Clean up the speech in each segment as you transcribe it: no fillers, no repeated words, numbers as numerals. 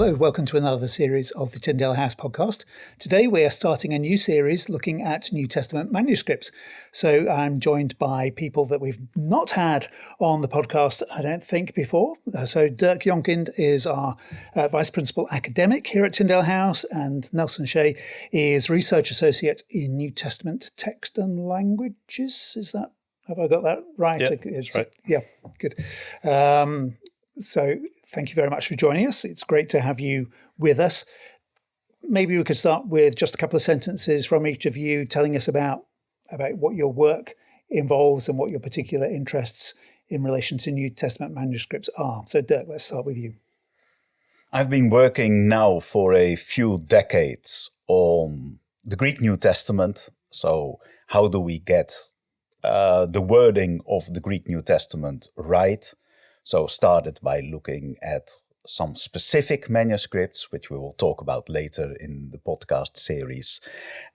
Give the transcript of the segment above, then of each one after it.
Hello, welcome to another series of the Tyndale House podcast. Today we are starting a new series looking at New Testament manuscripts. So I'm joined by people that we've not had on the podcast, I don't think, before. So Dirk Jongkind is our Vice Principal Academic here at Tyndale House, and Nelson Hsieh is Research Associate in New Testament Text and Languages. Have I got that right? Yeah, that's right. Yeah, good. So thank you very much for joining us. It's great to have you with us. Maybe we could start with just a couple of sentences from each of you telling us about what your work involves and what your particular interests in relation to New Testament manuscripts are. So Dirk, let's start with you. I've been working now for a few decades on the Greek New Testament. So how do we get the wording of the Greek New Testament right? So started by looking at some specific manuscripts, which we will talk about later in the podcast series.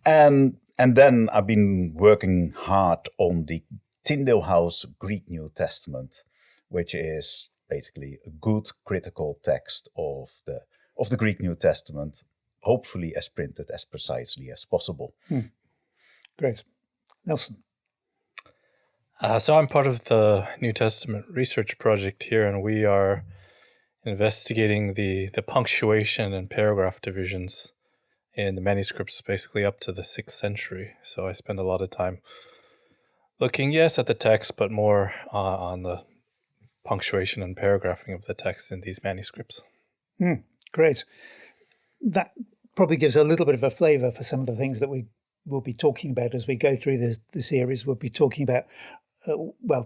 And then I've been working hard on the Tyndale House Greek New Testament, which is basically a good critical text of the Greek New Testament, hopefully as printed as precisely as possible. Great. Nelson. So I'm part of the New Testament research project here, and we are investigating the punctuation and paragraph divisions in the manuscripts basically up to the 6th century. So I spend a lot of time looking, yes, at the text, but more on the punctuation and paragraphing of the text in these manuscripts. Great. That probably gives a little bit of a flavour for some of the things that we will be talking about as we go through the series. We'll be talking about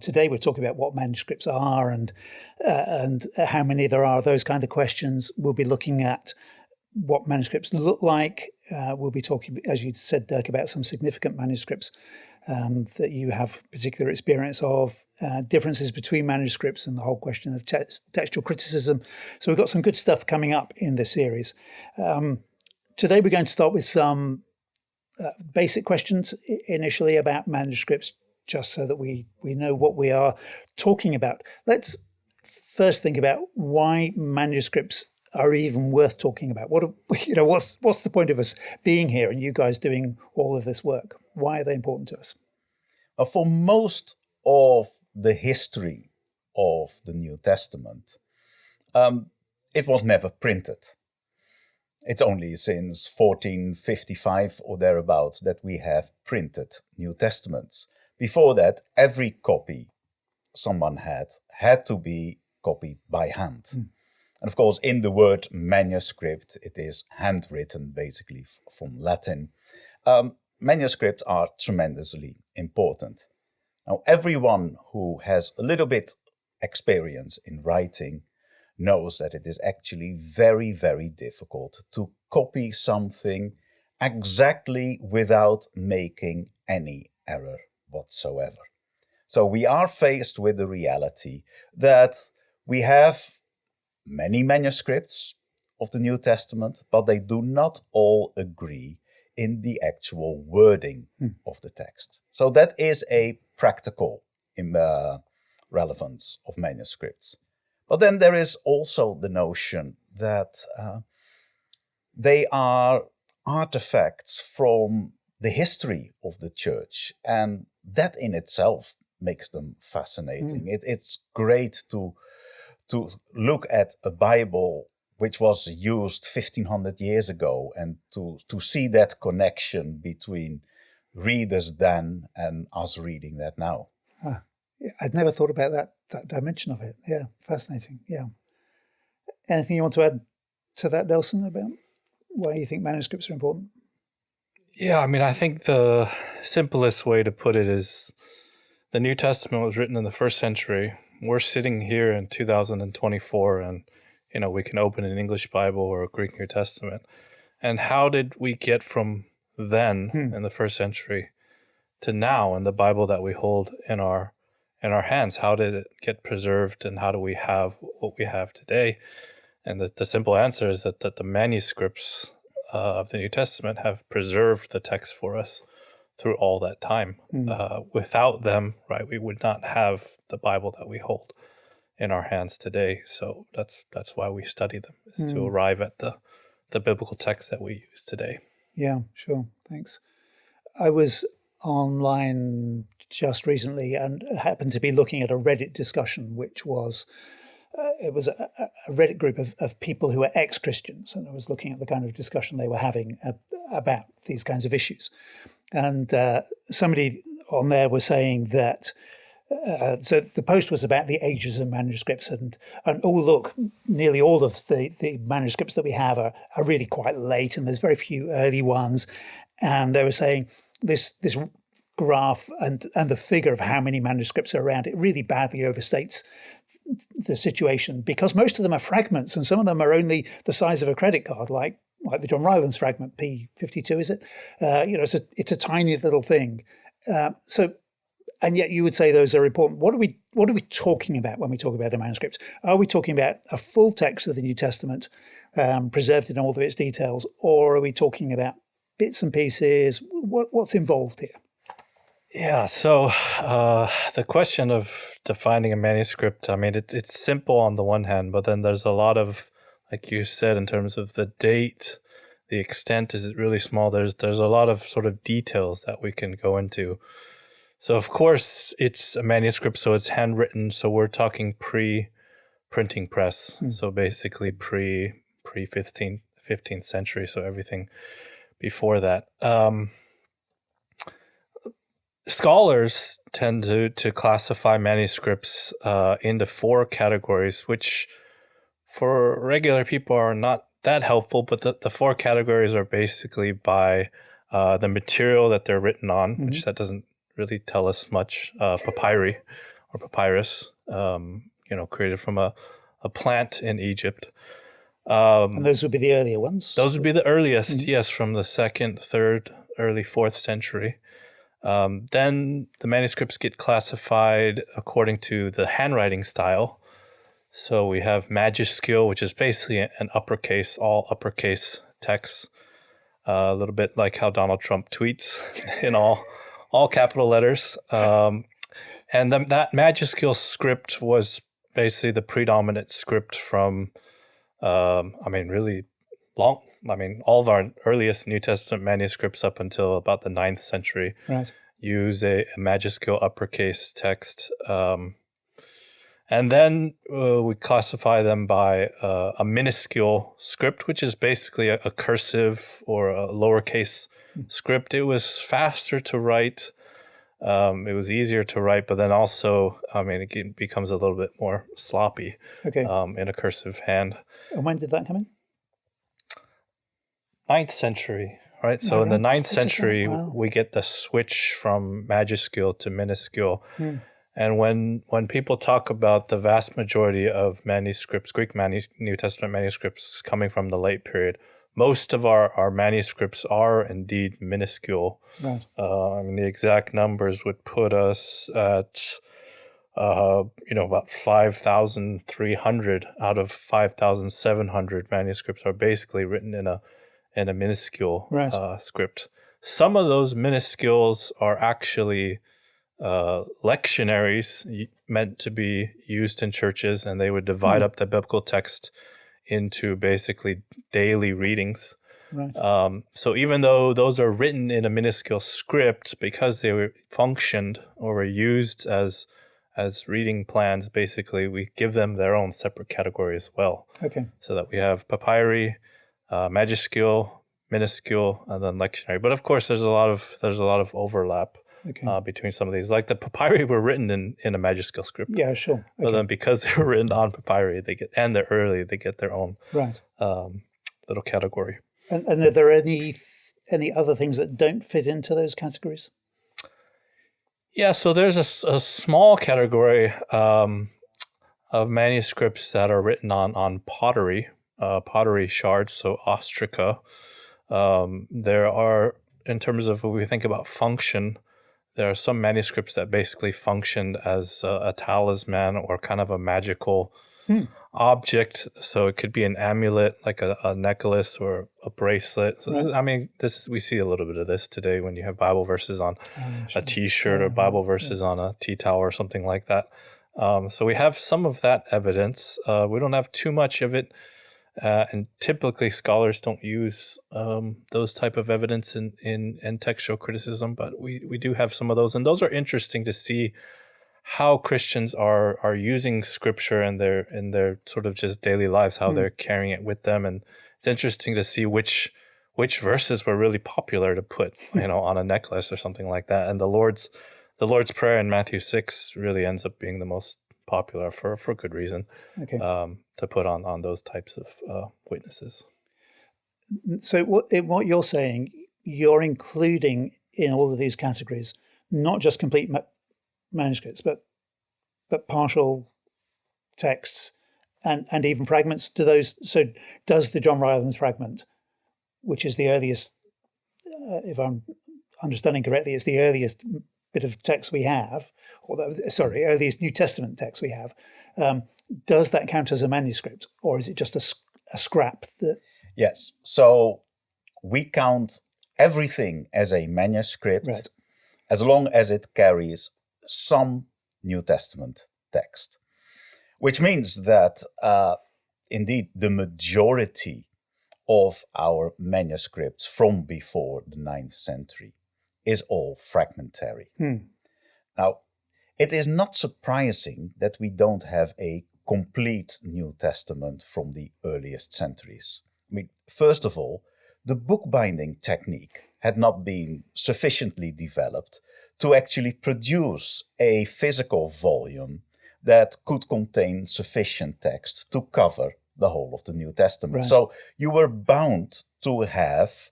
today we're talking about what manuscripts are and how many there are, those kind of questions. We'll be looking at what manuscripts look like. We'll be talking, as you said, Dirk, about some significant manuscripts that you have particular experience of, differences between manuscripts and the whole question of textual criticism. So we've got some good stuff coming up in this series. Today we're going to start with some basic questions initially about manuscripts, just so that we know what we are talking about. Let's first think about why manuscripts are even worth talking about. What's the point of us being here and you guys doing all of this work? Why are they important to us? For most of the history of the New Testament, it was never printed. It's only since 1455 or thereabouts that we have printed New Testaments. Before that, every copy someone had to be copied by hand. And of course, in the word manuscript, it is handwritten, basically from Latin. Manuscripts are tremendously important. Now, everyone who has a little bit experience in writing knows that it is actually very, very difficult to copy something exactly without making any error whatsoever. So we are faced with the reality that we have many manuscripts of the New Testament, but they do not all agree in the actual wording of the text. So that is a practical relevance of manuscripts. But then there is also the notion that they are artifacts from the history of the church, and that in itself makes them fascinating. It's great to look at a Bible which was used 1500 years ago and to see that connection between readers then and us reading that now. I'd never thought about that dimension of it. Yeah, fascinating. Yeah. Anything you want to add to that, Nelson, about why you think manuscripts are important? Yeah, I think the simplest way to put it is the New Testament was written in the 1st century. We're sitting here in 2024 and, we can open an English Bible or a Greek New Testament. And how did we get from then in the 1st century to now in the Bible that we hold in our hands? How did it get preserved and how do we have what we have today? And the simple answer is that the manuscripts of the New Testament have preserved the text for us through all that time. Without them, right, we would not have the Bible that we hold. in our hands today. So that's why we study them, is to arrive at the biblical text that we use today. Yeah, sure. Thanks. I was online just recently and happened to be looking at a Reddit discussion, which was it was a Reddit group of people who were ex-Christians, and I was looking at the kind of discussion they were having about these kinds of issues. And somebody on there was saying that, so the post was about the ages of manuscripts, and oh look, nearly all of the manuscripts that we have are really quite late, and there's very few early ones. And they were saying this graph and the figure of how many manuscripts are around, it really badly overstates the situation, because most of them are fragments, and some of them are only the size of a credit card, like the John Rylands fragment P52, is it? It's a tiny little thing. And yet you would say those are important. What are we talking about when we talk about a manuscript? Are we talking about a full text of the New Testament, preserved in all of its details, or are we talking about bits and pieces? What's involved here? Yeah, so the question of defining a manuscript, I mean, it's simple on the one hand, but then there's a lot of, like you said, in terms of the date, the extent, is it really small? There's a lot of sort of details that we can go into. So of course it's a manuscript, so it's handwritten. So we're talking pre-printing press. So basically pre-15th century. So everything before that. Scholars tend to classify manuscripts into 4 categories, which for regular people are not that helpful, but the 4 categories are basically by the material that they're written on, which that doesn't really tell us much. Papyri or papyrus, created from a plant in Egypt. And those would be the earlier ones? Those would be the earliest, yes, from the 2nd, 3rd, early 4th century. Then the manuscripts get classified according to the handwriting style. So we have majuscule, which is basically an uppercase, all uppercase text, a little bit like how Donald Trump tweets in all capital letters. And that majuscule script was basically the predominant script from, really long. All of our earliest New Testament manuscripts up until about the 9th century use a majuscule uppercase text. And then we classify them by a minuscule script, which is basically a cursive or a lowercase script. It was faster to write. It was easier to write, but then also, it becomes a little bit more sloppy in a cursive hand. And when did that come in? 9th century, right? So in the 9th century, we get the switch from majuscule to minuscule. And when people talk about the vast majority of manuscripts, New Testament manuscripts coming from the late period, most of our manuscripts are indeed minuscule. Right. The exact numbers would put us at, about 5,300 out of 5,700 manuscripts are basically written in a minuscule script. Some of those minuscules are actually lectionaries meant to be used in churches, and they would divide up the biblical text into basically daily readings. Right. So even though those are written in a minuscule script, because they were functioned or were used as reading plans, basically we give them their own separate category as well. Okay. So that we have papyri, majuscule, minuscule, and then lectionary. But of course, there's a lot of overlap between some of these. Like the papyri were written in a majuscule script. Yeah, sure. Okay. So then, because they were written on papyri, they get their own little category. And are there any other things that don't fit into those categories? Yeah, so there's a small category of manuscripts that are written on pottery shards, so ostraca. There are, in terms of when we think about function, there are some manuscripts that basically functioned as a talisman or kind of a magical object. So it could be an amulet, like a necklace or a bracelet. So we see a little bit of this today when you have Bible verses on a T-shirt or Bible verses on a tea towel or something like that. So we have some of that evidence. We don't have too much of it, and typically scholars don't use those type of evidence in textual criticism, but we do have some of those, and those are interesting to see how Christians are using scripture in their sort of just daily lives, how they're carrying it with them, and it's interesting to see which verses were really popular to put, on a necklace or something like that. And the Lord's Prayer in Matthew 6 really ends up being the most popular for good reason, Okay. to put on those types of witnesses. So what you're saying, you're including in all of these categories, not just complete manuscripts, but partial texts and even fragments to those. So does the John Rylands fragment, which is the earliest, if I'm understanding correctly, it's the earliest bit of text we have, earliest New Testament text we have, does that count as a manuscript, or is it just a scrap that... Yes. So we count everything as a manuscript, Right. as long as it carries some New Testament text, which means that indeed the majority of our manuscripts from before the 9th century is all fragmentary. Now, it is not surprising that we don't have a complete New Testament from the earliest centuries. I mean, first of all, the bookbinding technique had not been sufficiently developed to actually produce a physical volume that could contain sufficient text to cover the whole of the New Testament. Right. So you were bound to have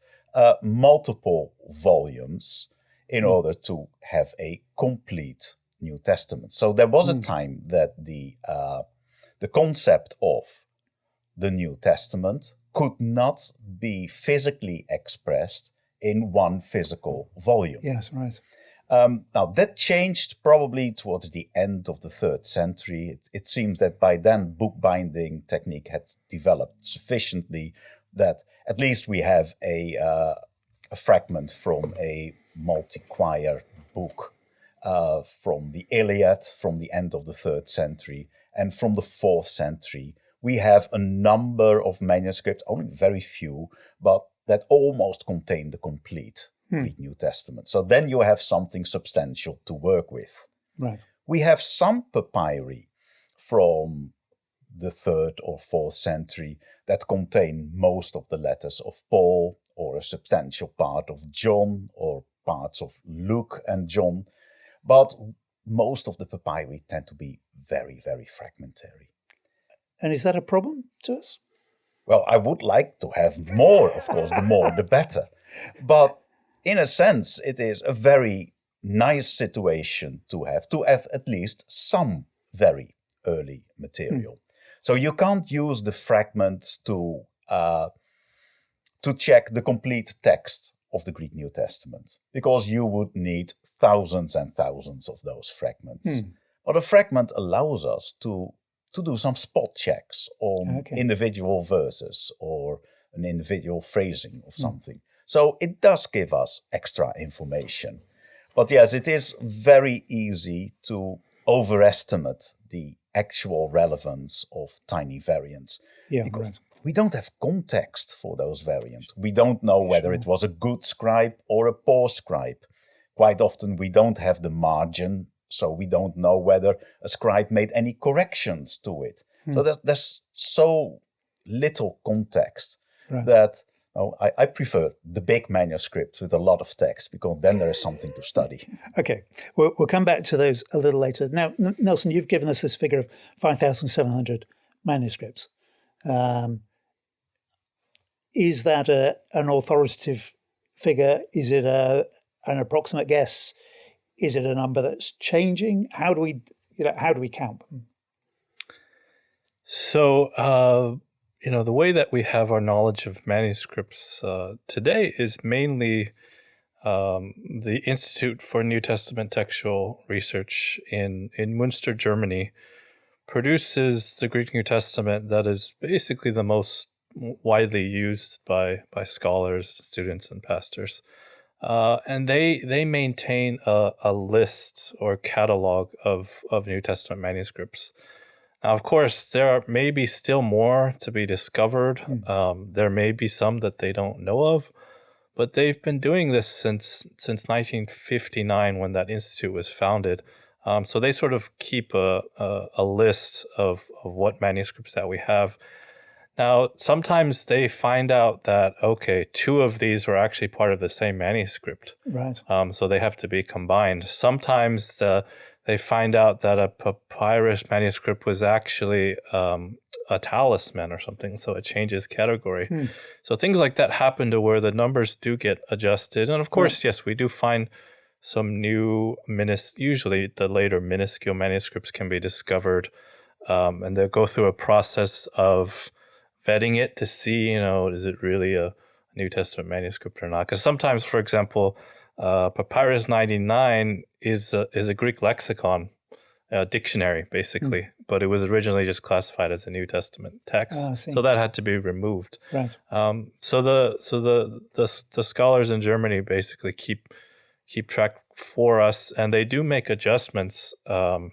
multiple volumes in order to have a complete New Testament. So there was a time that the concept of the New Testament could not be physically expressed in one physical volume. Yes, right. Now, that changed probably towards the end of the 3rd century. It seems that by then bookbinding technique had developed sufficiently that at least we have a fragment from a multi-quire book from the Iliad from the end of the 3rd century. And from the 4th century, we have a number of manuscripts, only very few, but that almost contain the complete Greek New Testament. So then you have something substantial to work with. Right. We have some papyri from the 3rd or 4th century that contain most of the letters of Paul, or a substantial part of John, or parts of Luke and John. But most of the papyri tend to be very, very fragmentary. And is that a problem to us? Well, I would like to have more, of course, the more the better. But in a sense, it is a very nice situation to have at least some very early material. So you can't use the fragments to check the complete text of the Greek New Testament, because you would need thousands and thousands of those fragments. But a fragment allows us to do some spot checks on individual verses or an individual phrasing of something. So it does give us extra information. But yes, it is very easy to overestimate the actual relevance of tiny variants. Yeah, because right. we don't have context for those variants. We don't know whether it was a good scribe or a poor scribe. Quite often we don't have the margin, so we don't know whether a scribe made any corrections to it. So there's so little context that I prefer the big manuscript with a lot of text, because then there is something to study. Okay, we'll come back to those a little later. Now, Nelson, you've given us this figure of 5,700 manuscripts. Is that an authoritative figure? Is it an approximate guess? Is it a number that's changing? How do we count them? So, the way that we have our knowledge of manuscripts today is mainly the Institute for New Testament Textual Research in Münster, Germany, produces the Greek New Testament that is basically the most widely used by scholars, students, and pastors. and they maintain a list or catalog of New Testament manuscripts. Now, of course, there are maybe still more to be discovered. There may be some that they don't know of, but they've been doing this since 1959 when that institute was founded. So they sort of keep a list of what manuscripts that we have. Now, sometimes they find out that, okay, 2 of these are actually part of the same manuscript. Right. So they have to be combined. Sometimes they find out that a papyrus manuscript was actually a talisman or something, so it changes category. So things like that happen to where the numbers do get adjusted. And of course, yes, we do find some new, usually the later minuscule manuscripts can be discovered, and they'll go through a process of vetting it to see, is it really a New Testament manuscript or not? Because sometimes, for example, Papyrus 99 is a Greek lexicon, dictionary, basically, but it was originally just classified as a New Testament text, so that had to be removed. Right. So the scholars in Germany basically keep track for us, and they do make adjustmts from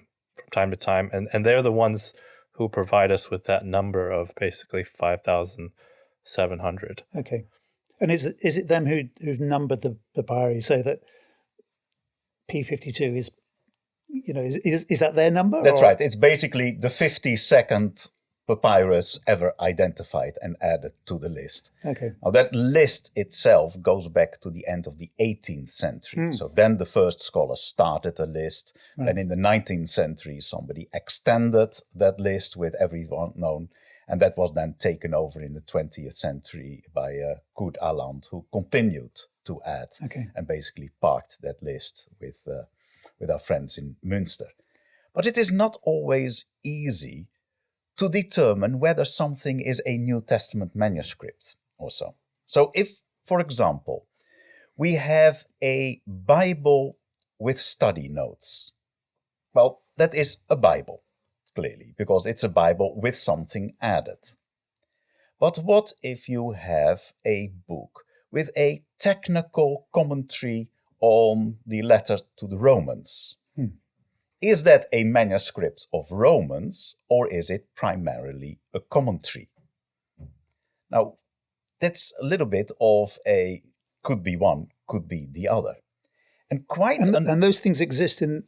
time to time, and they're the ones who provide us with that number of basically 5,700. Okay. And is it them who've numbered the papyri so that P52 is, is that their number? That's right. It's basically the 52nd papyrus ever identified and added to the list. Okay. Now that list itself goes back to the end of the 18th century. So then the first scholars started a list. Right. Then in the 19th century, somebody extended that list with everyone known. And that was then taken over in the 20th century by Kurt Aland, who continued to add and basically parked that list with our friends in Münster. But it is not always easy to determine whether something is a New Testament manuscript or so. So if, for example, we have a Bible with study notes, well, that is a Bible, clearly, because it's a Bible with something added. But what if you have a book with a technical commentary on the letter to the Romans? Is that a manuscript of Romans, or is it primarily a commentary? Now, that's a little bit of a could be one, could be the other. And and those things exist in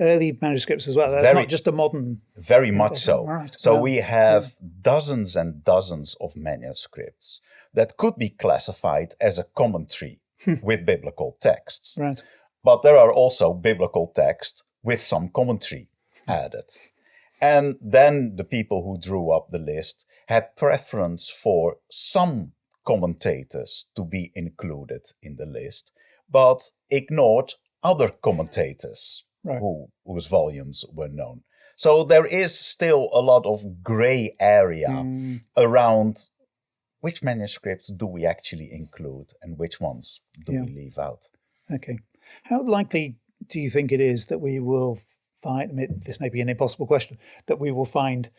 early manuscripts as well. That's not just a modern... Very much so. Right. So we have dozens and dozens of manuscripts that could be classified as a commentary with biblical texts. Right. But there are also biblical texts with some commentary added. And then the people who drew up the list had preference for some commentators to be included in the list, but ignored other commentators whose volumes were known. So there is still a lot of gray area around which manuscripts do we actually include and which ones do we leave out. Okay. How likely do you think it is that we will find, this may be an impossible question, that we will find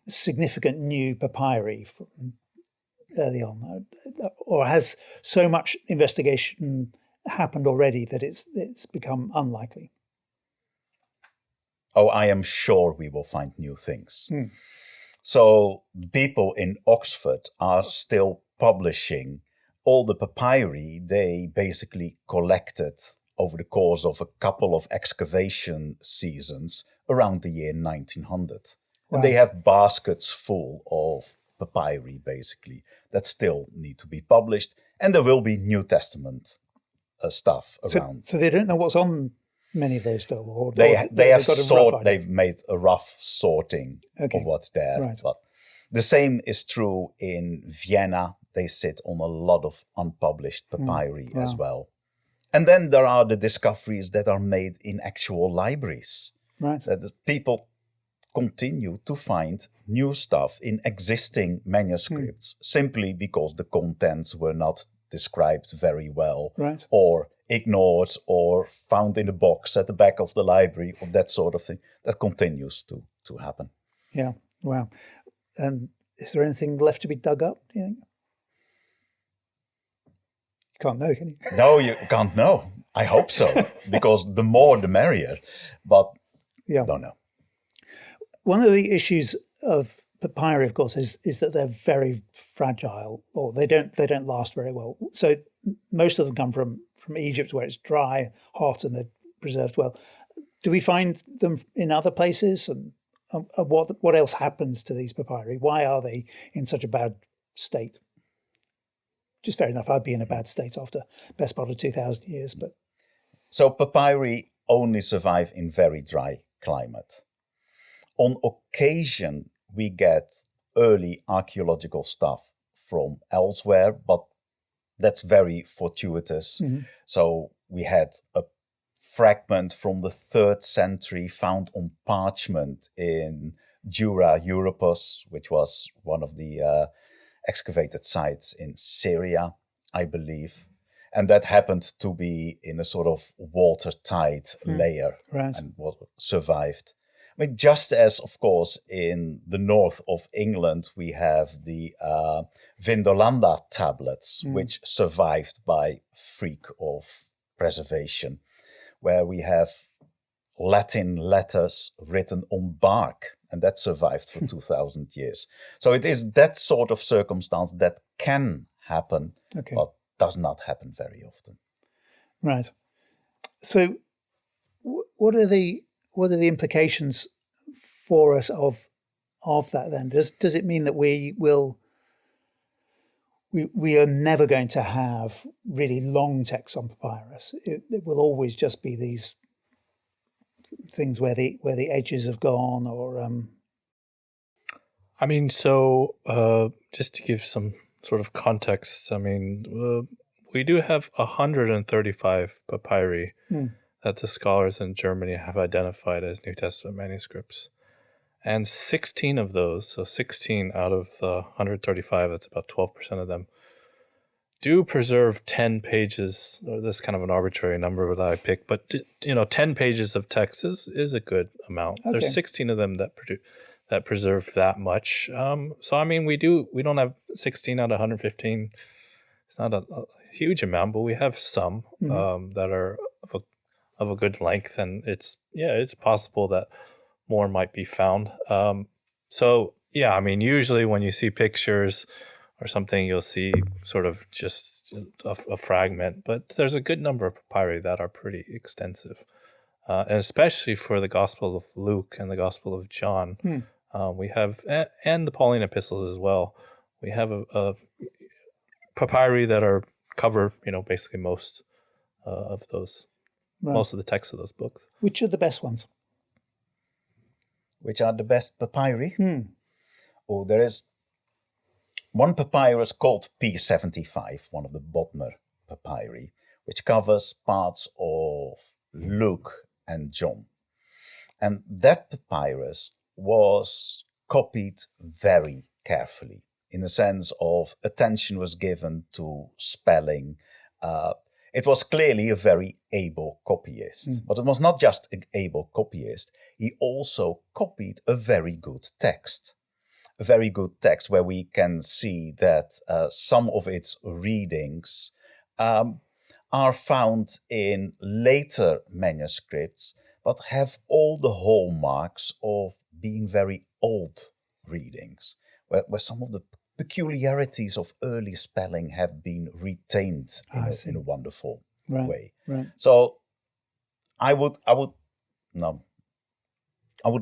significant new papyri from early on? Or has so much investigation happened already that it's become unlikely? Oh, I am sure we will find new things. So people in Oxford are still publishing all the papyri they basically collected over the course of a couple of excavation seasons around the year 1900. Wow. And they have baskets full of papyri, basically, that still need to be published. And there will be New Testament stuff around. So they don't know what's on many of those still? Or they've made a rough sorting of what's there. Right. But the same is true in Vienna. They sit on a lot of unpublished papyri as well. And then there are the discoveries that are made in actual libraries. Right. That the people continue to find new stuff in existing manuscripts simply because the contents were not described very well, or ignored, or found in a box at the back of the library, or that sort of thing. That continues to happen. Yeah, wow. And is there anything left to be dug up, do you think? can't know, can you? No, you can't know. I hope so, because the more the merrier. But Yeah. don't know. One of the issues of papyri, of course, is that they're very fragile, or they don't last very well. So most of them come from Egypt, where it's dry, hot, and they're preserved well. Do we find them in other places? And what else happens to these papyri? Why are they in such a bad state? Just fair enough. I'd be in a bad state after best part of 2,000 years, but So papyri only survive in very dry climate. On occasion, we get early archaeological stuff from elsewhere, but that's very fortuitous. So we had a fragment from the 3rd century found on parchment in Dura Europos, which was one of the excavated sites in Syria, I believe. And that happened to be in a sort of watertight layer, right. and what survived. I mean, just as, of course, in the north of England, we have the Vindolanda tablets, which survived by freak of preservation, where we have Latin letters written on bark, and that survived for 2,000 years. So it is that sort of circumstance that can happen, but does not happen very often. Right. So what are the implications for us of that then? Does it mean that we are never going to have really long texts on papyrus? It will always just be these things where the edges have gone, or I mean, so just to give some sort of context, I mean, we do have 135 papyri that the scholars in Germany have identified as New Testament manuscripts. And 16 of those, so 16 out of the 135, that's about 12% of them, do preserve 10 pages. This is kind of an arbitrary number that I picked, but 10 pages of text is a good amount. Okay. There's 16 of them that preserve that much. So I mean, we don't have 16 out of 115. It's not a huge amount, but we have some that are of a good length, and it's possible that more might be found. So yeah, I mean, usually when you see pictures or something, you'll see sort of just a fragment, but there's a good number of papyri that are pretty extensive, and especially for the Gospel of Luke and the Gospel of John, we have, and the Pauline epistles as well. We have a papyri that are cover, basically most of those, most of the texts of those books. Which are the best ones? Which are the best papyri? Oh, there is one papyrus called P75, one of the Bodmer papyri, which covers parts of Luke and John. And that papyrus was copied very carefully, in the sense of attention was given to spelling. It was clearly a very able copyist, but it was not just an able copyist. He also copied a very good text. A very good text where we can see that some of its readings are found in later manuscripts, but have all the hallmarks of being very old readings, where some of the peculiarities of early spelling have been retained in a wonderful way. Right. So I would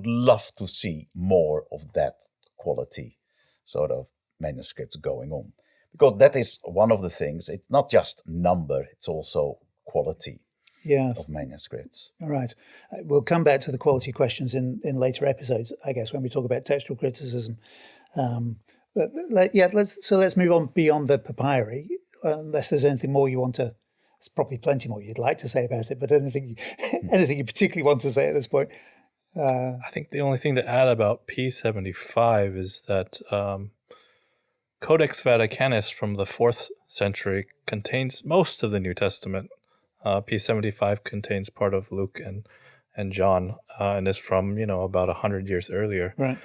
love to see more of that quality sort of manuscripts going on, because that is one of the things. It's not just number, it's also quality of manuscripts. All right. We'll come back to the quality questions in later episodes, I guess, when we talk about textual criticism. But let's move on beyond the papyri, unless there's anything more you want to. There's probably plenty more you'd like to say about it, but anything you particularly want to say at this point? I think the only thing to add about P75 is that Codex Vaticanus from the 4th century contains most of the New Testament. P75 contains part of Luke and John, and is from about 100 years earlier. Right.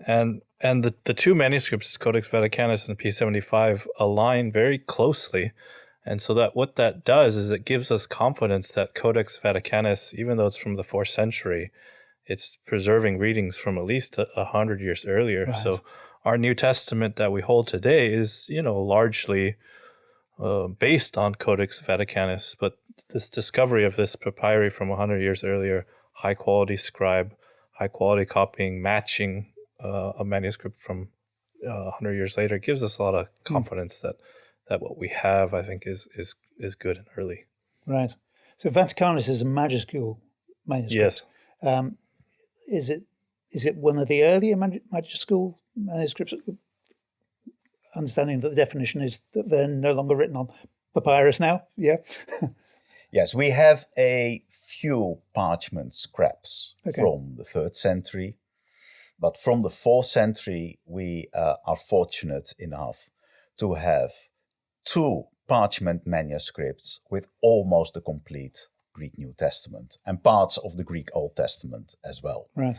And the two manuscripts, Codex Vaticanus and P75, align very closely, And so that what that does is it gives us confidence that Codex Vaticanus, even though it's from the 4th century, it's preserving readings from at least 100 years earlier. Right. So our New Testament that we hold today is, largely based on Codex Vaticanus. But this discovery of this papyri from 100 years earlier, high quality scribe, high quality copying, matching a manuscript from 100 years later gives us a lot of confidence that what we have, I think, is good and early. Right. So Vaticanus is a majuscule manuscript. Yes. Is it one of the earlier majuscule manuscripts? Understanding that the definition is that they're no longer written on papyrus now. Yeah. Yes, we have a few parchment scraps from the 3rd century, but from the 4th century, we are fortunate enough to have 2 parchment manuscripts with almost a complete Greek New Testament and parts of the Greek Old Testament as well. Right.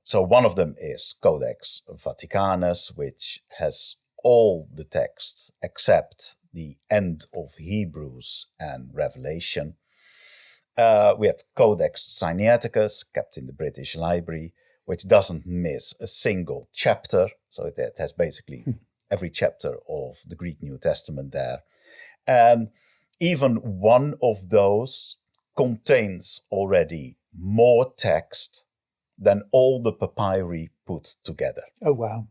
So one of them is Codex Vaticanus, which has all the texts except the end of Hebrews and Revelation. We have Codex Sinaiticus, kept in the British Library, which doesn't miss a single chapter. So it has basically every chapter of the Greek New Testament there. And even one of those contains already more text than all the papyri put together. Oh, wow.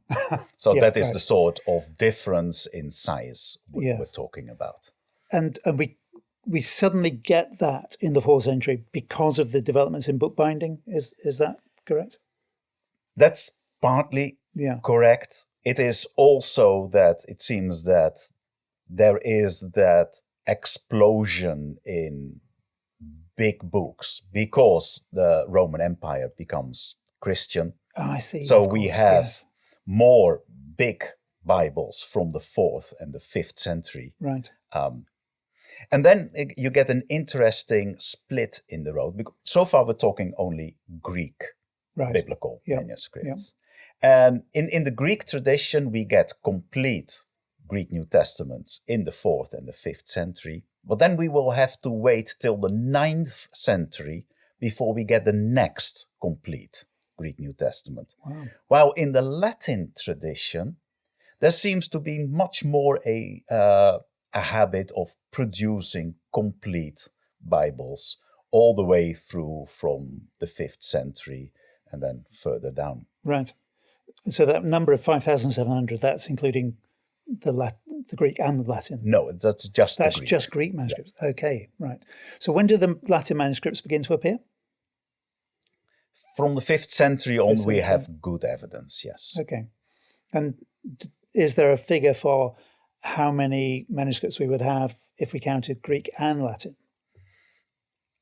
So that is the sort of difference in size we're talking about. And we suddenly get that in the 4th century because of the developments in bookbinding. Is that correct? That's partly correct. It is also that it seems that there is that explosion in big books because the Roman Empire becomes Christian. Oh, I see. So we have more big Bibles from the 4th and the 5th century. Right. And then you get an interesting split in the road. So far we're talking only Greek biblical manuscripts. And in the Greek tradition, we get complete Greek New Testaments in the 4th and the 5th century. But then we will have to wait till the 9th century before we get the next complete Greek New Testament. Wow. While in the Latin tradition, there seems to be much more a habit of producing complete Bibles all the way through from the 5th century and then further down. Right. So that number of 5,700, that's including the Greek and the Latin? No, that's just That's the Greek. just Greek manuscripts. Yeah. Okay, right. So when do the Latin manuscripts begin to appear? From the 5th century on, we have good evidence, yes. Okay. And is there a figure for how many manuscripts we would have if we counted Greek and Latin?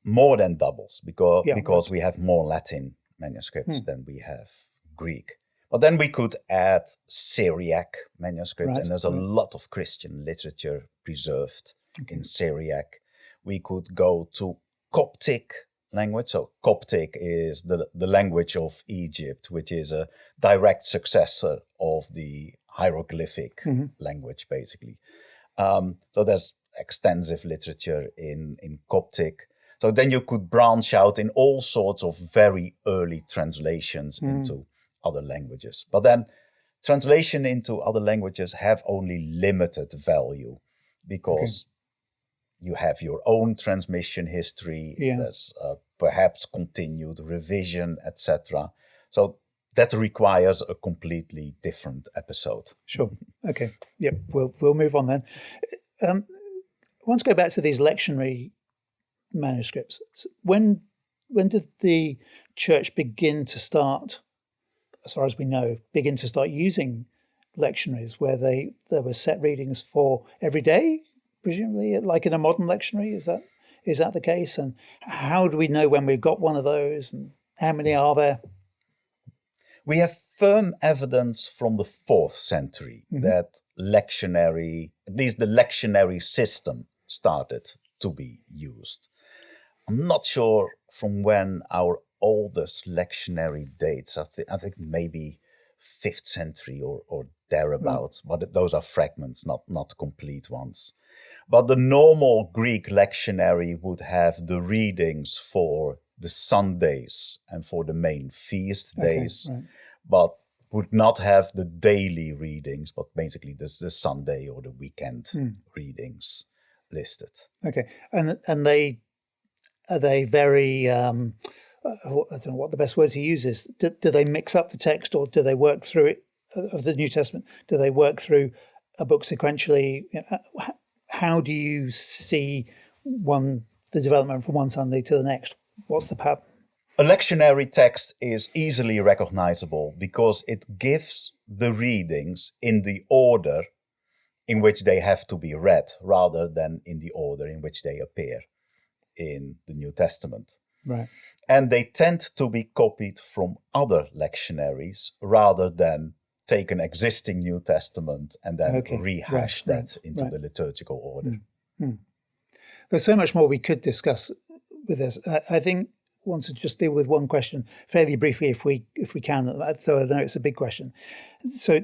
More than doubles, because we have more Latin manuscripts than we have Greek. But then we could add Syriac manuscript, and there's a lot of Christian literature preserved in Syriac. We could go to Coptic language. So Coptic is the language of Egypt, which is a direct successor of the hieroglyphic language, basically. So there's extensive literature in Coptic. So then you could branch out in all sorts of very early translations into other languages. But then translation into other languages have only limited value because you have your own transmission history. There's perhaps continued revision, etc. So that requires a completely different episode. Sure. Okay. Yep. We'll move on then. I want to go back to these lectionary manuscripts. When did the church begin to start, as far as we know, using lectionaries where there were set readings for every day, presumably, like in a modern lectionary? Is that the case? And how do we know when we've got one of those, and how many are there? We have firm evidence from the 4th century that lectionary, at least the lectionary system, started to be used. I'm not sure from when our oldest lectionary dates. I think maybe 5th century or thereabouts. But those are fragments, not complete ones. But the normal Greek lectionary would have the readings for the Sundays and for the main feast days, but would not have the daily readings, but basically the Sunday or the weekend readings listed. Okay, and are they very? I don't know what the best word to use is. Do they mix up the text, or do they work through it of the New Testament? Do they work through a book sequentially? How do you see the development from one Sunday to the next? What's the pattern? A lectionary text is easily recognizable because it gives the readings in the order in which they have to be read, rather than in the order in which they appear in the New Testament. Right. And they tend to be copied from other lectionaries rather than take an existing New Testament and then rehash that into the liturgical order. There's so much more we could discuss with this. I think I want to just deal with one question fairly briefly, if we can, though I know it's a big question. So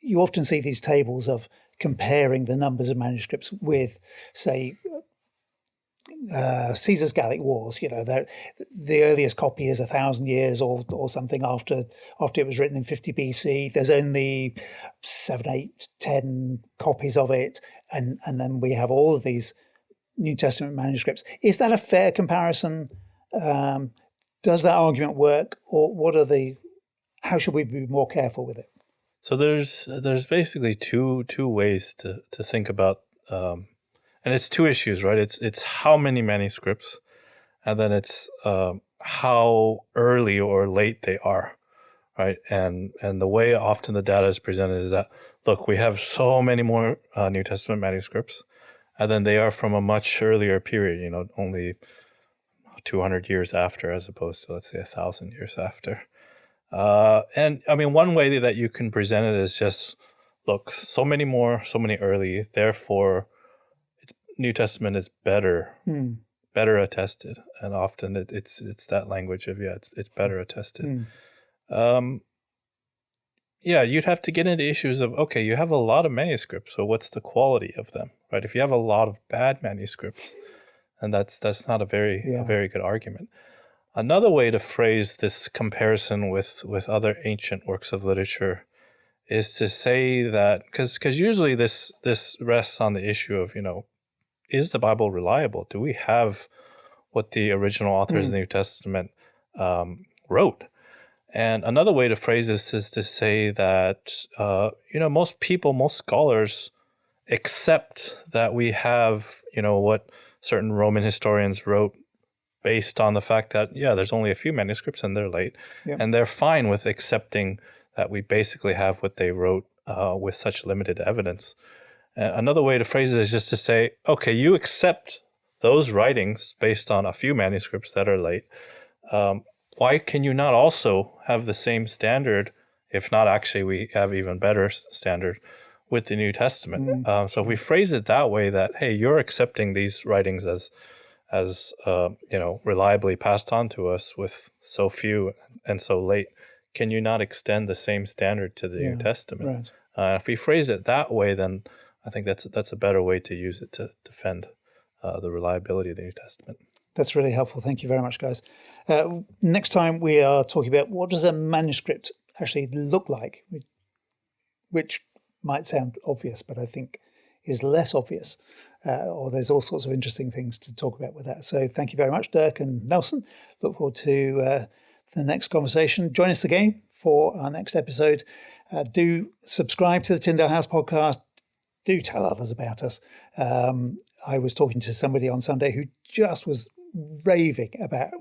you often see these tables of comparing the numbers of manuscripts with, say, Caesar's Gallic Wars. The earliest copy is 1,000 years or something after it was written in 50 BC. There's only 7, 8, 10 copies of it, and then we have all of these New Testament manuscripts. Is that a fair comparison? Does that argument work, or how should we be more careful with it? So there's basically two ways to think about. And it's two issues, right? It's how many manuscripts, and then it's how early or late they are, right? And the way often the data is presented is that, look, we have so many more New Testament manuscripts, and then they are from a much earlier period, only 200 years after, as opposed to, let's say, 1,000 years after. And I mean, one way that you can present it is just, look, so many more, so many early, therefore New Testament is better attested, and often it's that language of it's better attested. You'd have to get into issues of, okay, you have a lot of manuscripts, so what's the quality of them, right? If you have a lot of bad manuscripts, and that's not a very good argument. Another way to phrase this comparison with other ancient works of literature is to say that, because usually this rests on the issue of, is the Bible reliable? Do we have what the original authors of the New Testament wrote? And another way to phrase this is to say that, most scholars accept that we have, what certain Roman historians wrote based on the fact that, there's only a few manuscripts and they're late. Yep. And they're fine with accepting that we basically have what they wrote with such limited evidence. Another way to phrase it is just to say, okay, you accept those writings based on a few manuscripts that are late. Why can you not also have the same standard, if not actually we have even better standard, with the New Testament? So if we phrase it that way, that, hey, you're accepting these writings as reliably passed on to us with so few and so late, can you not extend the same standard to the New Testament? Right. If we phrase it that way, then I think that's a better way to use it to defend the reliability of the New Testament. That's really helpful. Thank you very much, guys. Next time we are talking about what does a manuscript actually look like, which might sound obvious, but I think is less obvious. Or there's all sorts of interesting things to talk about with that. So thank you very much, Dirk and Nelson. Look forward to the next conversation. Join us again for our next episode. Do subscribe to the Tyndale House podcast. Do tell others about us. I was talking to somebody on Sunday who just was raving about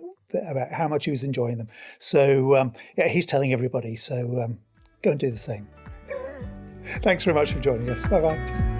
how much he was enjoying them. So he's telling everybody. So go and do the same. Thanks very much for joining us. Bye-bye.